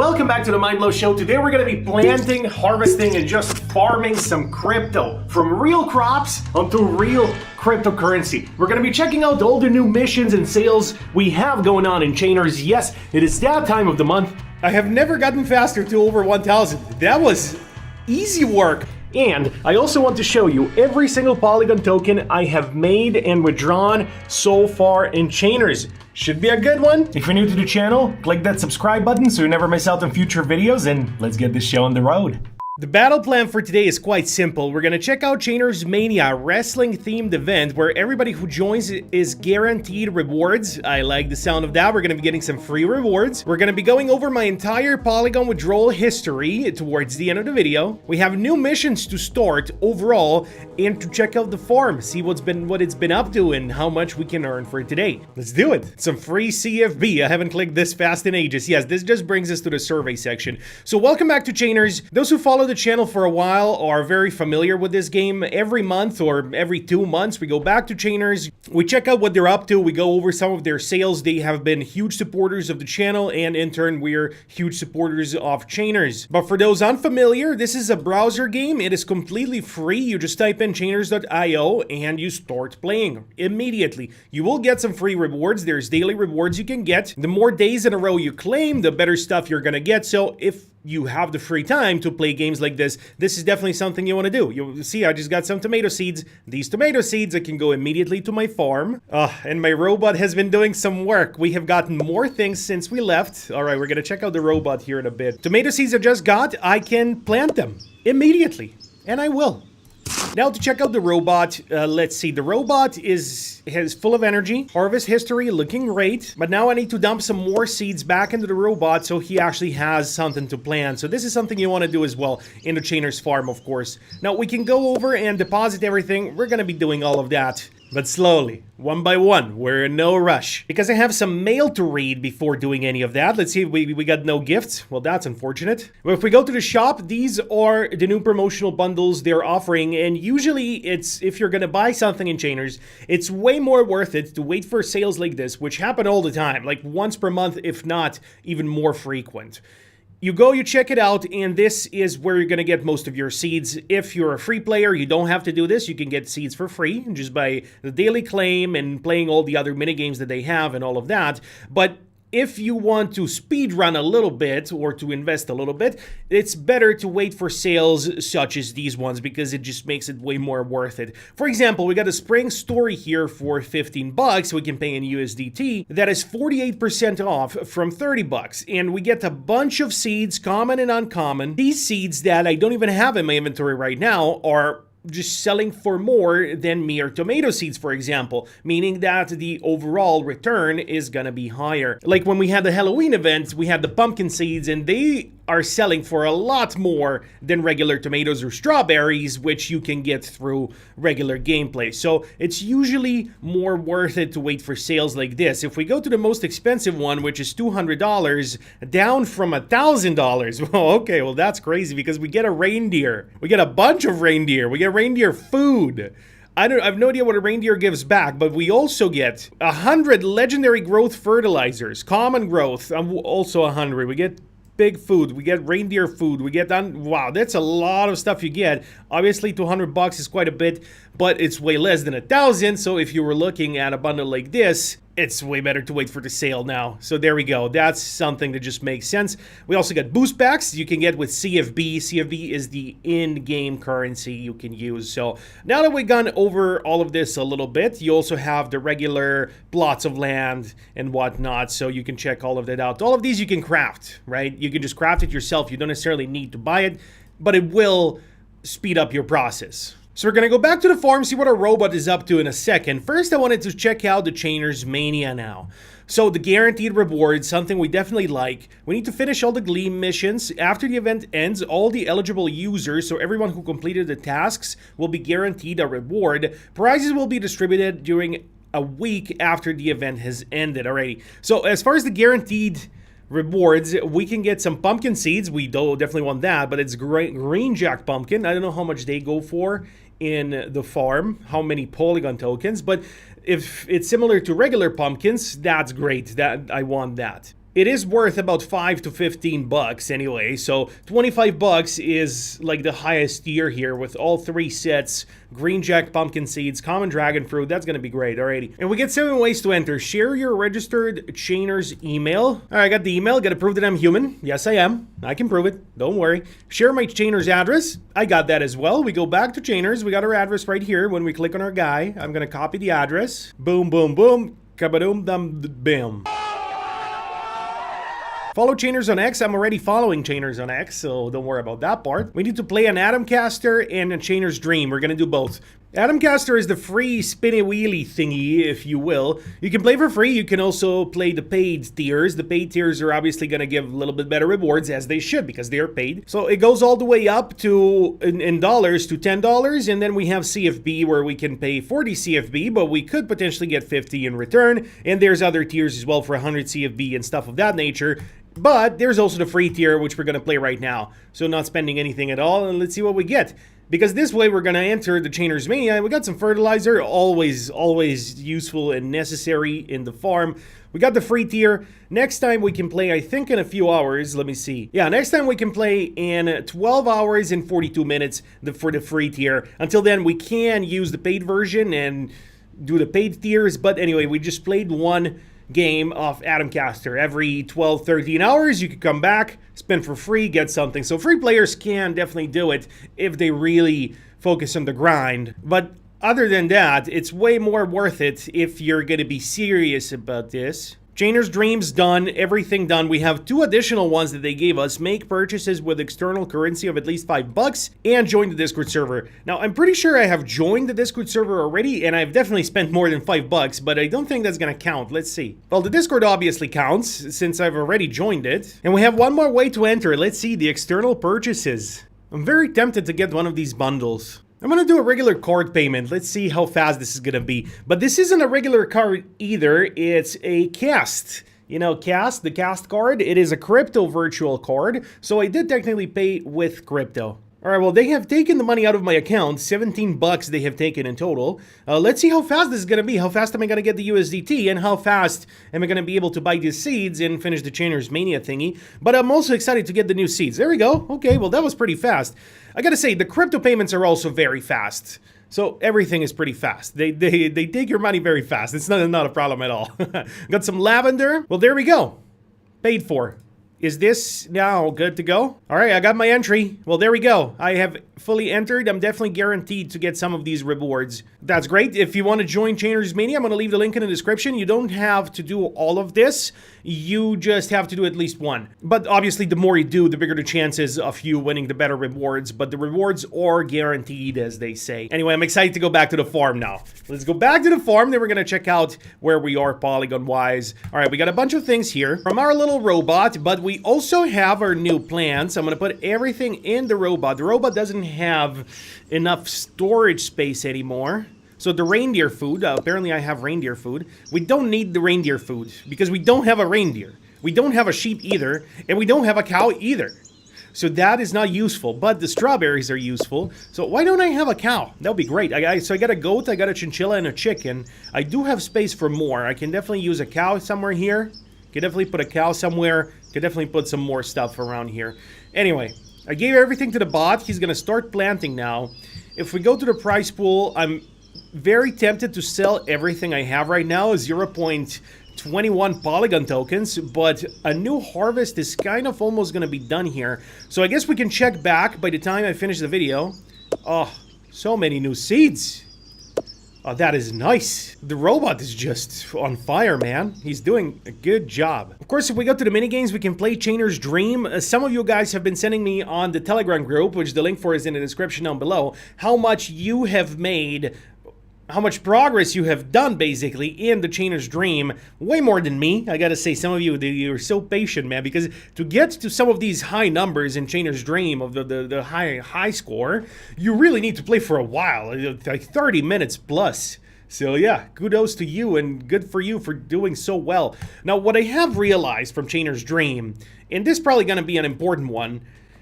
Welcome back to the Mind Blow Show. Today we're going to be planting, harvesting, and just farming some crypto. From real crops onto real cryptocurrency. We're going to be checking out all the new missions and sales we have going on in Chainers. Yes, it is that time of the month. I have never gotten faster to over 1,000. That was easy work. And I also want to show you every single Polygon token I have made and withdrawn so far in Chainers. Should be a good one. If you're new to the channel, click that subscribe button so you never miss out on future videos, and let's get this show on the road. The battle plan for today is quite simple. We're gonna check out Chainers Mania, wrestling-themed event where everybody who joins is guaranteed rewards. I like the sound of that. We're gonna be getting some free rewards. We're gonna be going over my entire Polygon withdrawal history towards the end of the video. We have new missions to start overall and to check out the farm, see what it's been up to and how much we can earn for today. Let's do it. Some free CFB. I haven't clicked this fast in ages. Yes, this just brings us to the survey section. So welcome back to Chainers. Those who follow the channel for a while are very familiar with this game. Every month or every 2 months we go back to Chainers, we check out what they're up to, we go over some of their sales. They have been huge supporters of the channel, and in turn we're huge supporters of Chainers. But for those unfamiliar, this is a browser game. It is completely free. You just type in chainers.io and you start playing immediately. You will get some free rewards. There's daily rewards you can get. The more days in a row you claim, the better stuff you're gonna get. So if you have the free time to play games like this is definitely something you want to do. You'll see I just got some tomato seeds. These tomato seeds I can go immediately to my farm. And my robot has been doing some work. We have gotten more things since we left. All right, we're gonna check out the robot here in a bit. Tomato seeds I just got, I can plant them immediately, and I will. Now to check out the robot, let's see, the robot is full of energy, harvest history looking great, but now I need to dump some more seeds back into the robot so he actually has something to plant. So this is something you want to do as well in the Chainers farm, of course. Now we can go over and deposit everything. We're going to be doing all of that, but slowly, one by one. We're in no rush. Because I have some mail to read before doing any of that. Let's see if we got no gifts. Well, that's unfortunate. But if we go to the shop, these are the new promotional bundles they're offering. And usually it's, if you're gonna buy something in Chainers, it's way more worth it to wait for sales like this, which happen all the time, like once per month, if not even more frequent. You go, you check it out, and this is where you're gonna get most of your seeds. If you're a free player, you don't have to do this. You can get seeds for free just by the daily claim and playing all the other mini games that they have and all of that. But if you want to speed run a little bit or to invest a little bit, it's better to wait for sales such as these ones because it just makes it way more worth it. For example, we got a spring story here for 15 bucks. We can pay in USDT. That is 48% off from 30 bucks. And we get a bunch of seeds, common and uncommon. These seeds that I don't even have in my inventory right now are just selling for more than mere tomato seeds, for example, meaning that the overall return is gonna be higher. Like when we had the Halloween event, we had the pumpkin seeds, and they are selling for a lot more than regular tomatoes or strawberries, which you can get through regular gameplay. So it's usually more worth it to wait for sales like this. If we go to the most expensive one, which is $200, down from $1,000. Well, okay, well that's crazy because we get a reindeer. We get a bunch of reindeer. We get reindeer food. I have no idea what a reindeer gives back, but we also get 100 legendary growth fertilizers, common growth, also 100. We get big food, we get reindeer food, we get wow, that's a lot of stuff you get. Obviously 200 bucks is quite a bit, but it's way less than 1,000. So if you were looking at a bundle like this, it's way better to wait for the sale now. So there we go. That's something that just makes sense. We also got boost packs you can get with CFB. CFB is the in-game currency you can use. So now that we've gone over all of this a little bit, you also have the regular plots of land and whatnot. So you can check all of that out. All of these you can craft, right? You can just craft it yourself. You don't necessarily need to buy it, but it will speed up your process. So we're gonna go back to the farm, see what our robot is up to in a second. First, I wanted to check out the Chainers Mania now. So the guaranteed rewards, something we definitely like. We need to finish all the Gleam missions. After the event ends, all the eligible users, so everyone who completed the tasks, will be guaranteed a reward. Prizes will be distributed during a week after the event has ended already. So as far as the guaranteed rewards, we can get some pumpkin seeds. We definitely want that, but it's green jack pumpkin. I don't know how much they go for in the farm, how many Polygon tokens, but if it's similar to regular pumpkins, that's great. That I want that. it is worth about 5 to 15 bucks anyway. So 25 bucks is like the highest tier here with all 3 sets. Green Jack pumpkin seeds, common dragon fruit. That's gonna be great. Alrighty. And we get 7 ways to enter. Share your registered chainer's email. Alright, I got the email. Gotta prove that I'm human. Yes, I am. I can prove it. Don't worry. Share my chainer's address. I got that as well. We go back to chainers. We got our address right here. When we click on our guy, I'm gonna copy the address. Boom, boom, boom. Kabadoom, dum, bam. Follow Chainers on X. I'm already following Chainers on X, so don't worry about that part. We need to play an Atomcaster and a Chainer's Dream. We're gonna do both. Atomcaster is the free spinny wheelie thingy, if you will. You can play for free. You can also play the paid tiers. The paid tiers are obviously gonna give a little bit better rewards, as they should, because they are paid. So it goes all the way up to, in dollars, to $10, and then we have CFB, where we can pay 40 CFB, but we could potentially get 50 in return. And there's other tiers as well for 100 CFB and stuff of that nature. But there's also the free tier, which we're going to play right now. So not spending anything at all, and let's see what we get. Because this way we're going to enter the Chainer's Mania. We got some fertilizer, always useful and necessary in the farm. We got the free tier. Next time we can play, I think in a few hours. Let me see. Yeah, next time we can play in 12 hours and 42 minutes for the free tier. Until then, we can use the paid version and do the paid tiers. But anyway, we just played one game of Atomcaster. Every 12-13 hours you could come back, spin for free, get something. So free players can definitely do it if they really focus on the grind. But other than that, it's way more worth it if you're gonna be serious about this. Chainer's Dreams done, everything done. We have 2 additional ones that they gave us. Make purchases with external currency of at least 5 bucks and join the Discord server. Now, I'm pretty sure I have joined the Discord server already, and I've definitely spent more than 5 bucks, but I don't think that's gonna count. Let's see. Well, the Discord obviously counts since I've already joined it. And we have one more way to enter. Let's see, the external purchases. I'm very tempted to get one of these bundles. I'm gonna do a regular card payment. Let's see how fast this is gonna be. But this isn't a regular card either. It's a cast. You know, the cast card. It is a crypto virtual card. So I did technically pay with crypto. All right, well, they have taken the money out of my account. 17 bucks they have taken in total. Let's see how fast this is going to be. How fast am I going to get the USDT? And how fast am I going to be able to buy these seeds and finish the Chainer's Mania thingy? But I'm also excited to get the new seeds. There we go. Okay, well, that was pretty fast. I got to say, the crypto payments are also very fast. So everything is pretty fast. They take your money very fast. It's not a problem at all. Got some lavender. Well, there we go. Paid for. Is this now good to go? All right, I got my entry. Well, there we go. I have fully entered. I'm definitely guaranteed to get some of these rewards. That's great. If you want to join Chainer's Mania, I'm going to leave the link in the description. You don't have to do all of this. You just have to do at least one. But obviously, the more you do, the bigger the chances of you winning the better rewards. But the rewards are guaranteed, as they say. Anyway, I'm excited to go back to the farm now. Let's go back to the farm. Then we're going to check out where we are Polygon-wise. All right, we got a bunch of things here from our little robot, but we also have our new plants. I'm going to put everything in the robot. The robot doesn't have enough storage space anymore. So the reindeer food, apparently I have reindeer food. We don't need the reindeer food because we don't have a reindeer. We don't have a sheep either, and we don't have a cow either. So that is not useful, but the strawberries are useful. So why don't I have a cow? That would be great. So I got a goat, I got a chinchilla, and a chicken. I do have space for more. I can definitely use a cow somewhere here. Can definitely put a cow somewhere. Can definitely put some more stuff around here. Anyway, I gave everything to the bot. He's going to start planting now. If we go to the price pool, I'm very tempted to sell everything I have right now, 0.21 Polygon tokens, but a new harvest is kind of almost going to be done here. So I guess we can check back by the time I finish the video. Oh, so many new seeds. Oh, that is nice. The robot is just on fire, man. He's doing a good job. Of course, if we go to the minigames, we can play Chainer's Dream. Some of you guys have been sending me on the Telegram group, which the link for is in the description down below, how much you have made, how much progress you have done, basically, in the Chainer's Dream. Way more than me. I gotta say, some of you, you're so patient, man, because to get to some of these high numbers in Chainer's Dream, of the high score, you really need to play for a while, like 30 minutes plus. So yeah, kudos to you and good for you for doing so well. Now, what I have realized from Chainer's Dream, and this is probably gonna be an important one,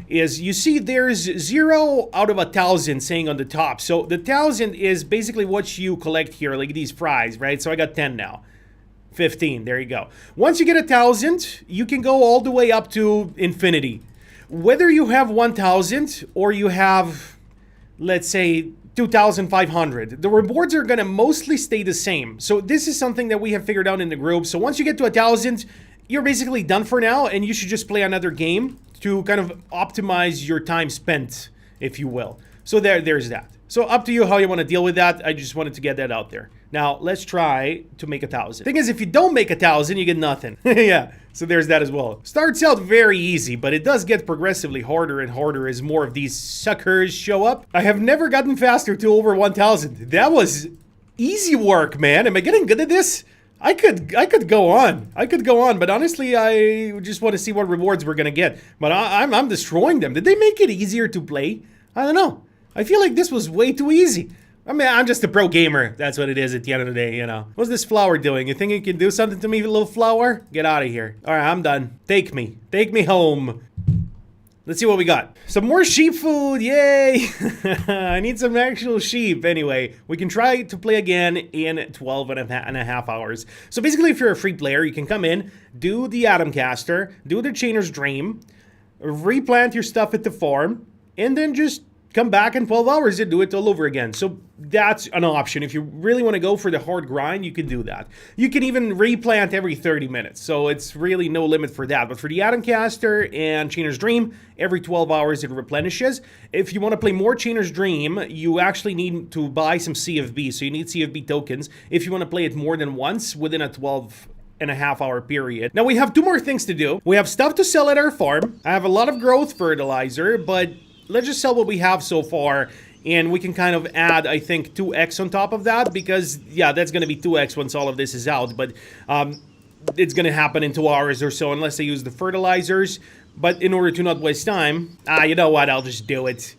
is you see there's 0 out of 1,000 saying on the top. So the 1,000 is basically what you collect here, like these fries, right? So I got 10 now. 15. There you go. Once you get 1,000, you can go all the way up to infinity. Whether you have 1,000 or you have, let's say, 2,500, the rewards are gonna mostly stay the same. So this is something that we have figured out in the group. So once you get to 1,000, you're basically done for now, and you should just play another game to kind of optimize your time spent, if you will. So there's that. So up to you how you want to deal with that. I just wanted to get that out there. Now, let's try to make 1,000. Thing is, if you don't make 1,000, you get nothing. Yeah, so there's that as well. Starts out very easy, but it does get progressively harder and harder as more of these suckers show up. I have never gotten faster to over 1,000. That was easy work, man. Am I getting good at this? I could go on. I could go on, but honestly, I just want to see what rewards we're gonna get. But I'm destroying them. Did they make it easier to play? I don't know. I feel like this was way too easy. I mean, I'm just a pro gamer. That's what it is at the end of the day, you know. What's this flower doing? You think you can do something to me, little flower? Get out of here. All right, I'm done. Take me. Take me home. Let's see what we got. Some more sheep food. Yay. I need some actual sheep. Anyway, we can try to play again in 12 and a half hours. So basically, if you're a free player, you can come in, do the Atom Caster, do the Chainer's Dream, replant your stuff at the farm, and then just come back in 12 hours and do it all over again. So that's an option. If you really want to go for the hard grind, you can do that. You can even replant every 30 minutes. So it's really no limit for that. But for the Atom Caster and Chainer's Dream, every 12 hours it replenishes. If you want to play more Chainer's Dream, you actually need to buy some CFB. So you need CFB tokens if you want to play it more than once within a 12.5-hour period. Now we have 2 more things to do. We have stuff to sell at our farm. I have a lot of growth fertilizer, but let's just sell what we have so far, and we can kind of add, I think, 2x on top of that, because, yeah, that's going to be 2x once all of this is out, but it's going to happen in 2 hours or so unless I use the fertilizers. But in order to not waste time, you know what, I'll just do it.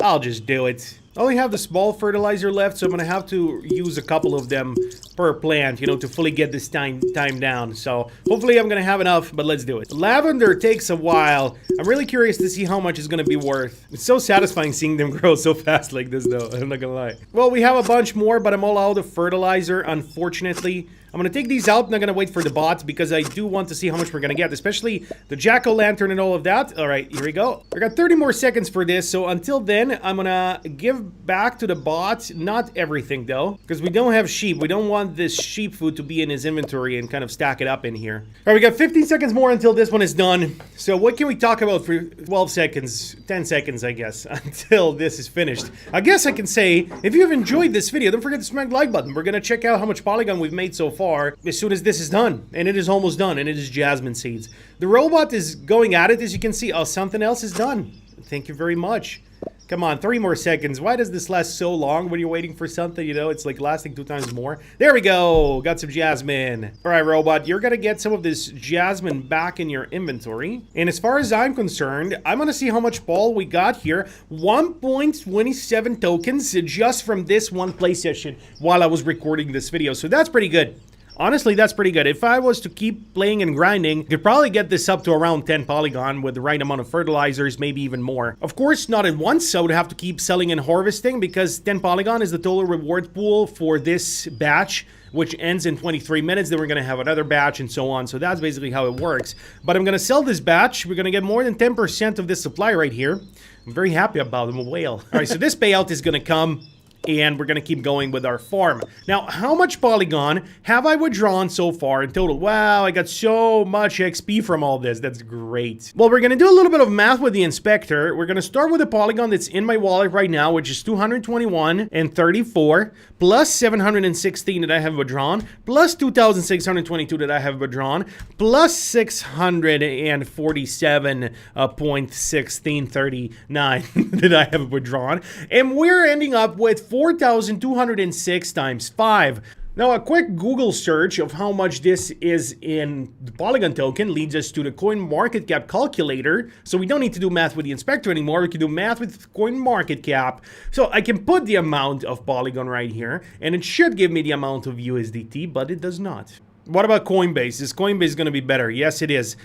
I'll just do it. I only have the small fertilizer left, so I'm going to have to use a couple of them per plant, you know, to fully get this time down. So hopefully I'm going to have enough, but let's do it. Lavender takes a while. I'm really curious to see how much it's going to be worth. It's so satisfying seeing them grow so fast like this, though. I'm not going to lie. Well, we have a bunch more, but I'm all out of fertilizer, unfortunately. I'm going to take these out, and I'm going to wait for the bots because I do want to see how much we're going to get, especially the jack-o'-lantern and all of that. All right, here we go. I got 30 more seconds for this, so until then, I'm going to give back to the bot. Not everything, though, because we don't have sheep. We don't want this sheep food to be in his inventory and kind of stack it up in here. All right, we got 15 seconds more until this one is done. So what can we talk about for 12 seconds, 10 seconds, I guess, until this is finished? I guess I can say, if you have enjoyed this video, don't forget to smack the like button. We're going to check out how much Polygon we've made so far as soon as this is done, and it is almost done, and it is jasmine seeds. The robot is going at it, as you can see. Oh, something else is done. Thank you very much. Come on, 3 more seconds. Why does this last so long when you're waiting for something? You know, it's like lasting 2 times more. There we go. Got some jasmine. All right, robot, you're gonna get some of this jasmine back in your inventory. And as far as I'm concerned, I'm gonna see how much ball we got here. 1.27 tokens just from this one play session while I was recording this video. So that's pretty good. Honestly, that's pretty good. If I was to keep playing and grinding, I could probably get this up to around 10 Polygon with the right amount of fertilizers, maybe even more. Of course, not at once. I would have to keep selling and harvesting because 10 Polygon is the total reward pool for this batch, which ends in 23 minutes. Then we're going to have another batch and so on. So that's basically how it works. But I'm going to sell this batch. We're going to get more than 10% of this supply right here. I'm very happy about it. I'm a whale. All right, so this payout is going to come, and we're going to keep going with our farm. Now, how much Polygon have I withdrawn so far in total? Wow, I got so much XP from all this. That's great. Well, we're going to do a little bit of math with the inspector. We're going to start with the Polygon that's in my wallet right now, which is 221 and 34, plus 716 that I have withdrawn, plus 2,622 that I have withdrawn, plus 647.1639 that I have withdrawn. And we're ending up with 4,206 times 5. Now, a quick Google search of how much this is in the Polygon token leads us to the coin market cap calculator. So we don't need to do math with the inspector anymore. We can do math with coin market cap. So I can put the amount of Polygon right here, and it should give me the amount of USDT, but it does not. What about Coinbase? Is Coinbase going to be better? Yes, it is.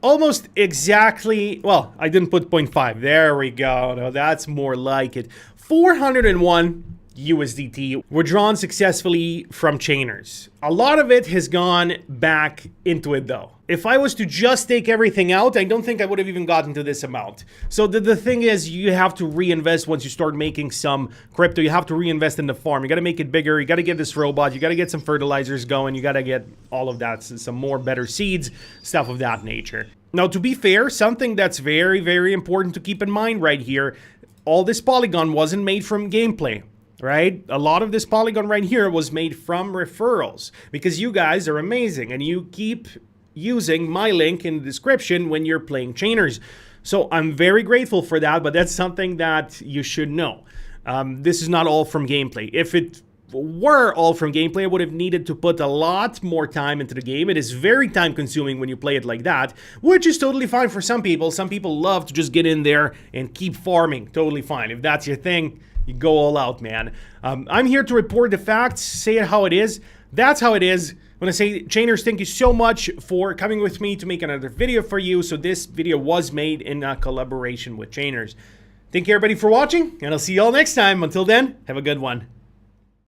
Almost exactly, well, I didn't put 0.5. There we go. No, that's more like it. 401 USDT withdrawn successfully from chainers. A lot of it has gone back into it though. If I was to just take everything out, I don't think I would have even gotten to this amount. So the thing is, you have to reinvest once you start making some crypto. You have to reinvest in the farm. You got to make it bigger. You got to get this robot. You got to get some fertilizers going. You got to get all of that, some more better seeds, stuff of that nature. Now, to be fair, something that's very, very important to keep in mind right here, all this Polygon wasn't made from gameplay. Right? A lot of this Polygon right here was made from referrals because you guys are amazing and you keep using my link in the description when you're playing chainers. So I'm very grateful for that, but that's something that you should know. This is not all from gameplay. If it were all from gameplay, I would have needed to put a lot more time into the game. It is very time consuming when you play it like that, which is totally fine for some people. Some people love to just get in there and keep farming. Totally fine. If that's your thing, you go all out, man. I'm here to report the facts, say it how it is. That's how it is. When I say chainers, thank you so much for coming with me to make another video for you. So this video was made in a collaboration with chainers. Thank you everybody for watching, and I'll see you all next time. Until then, have a good one.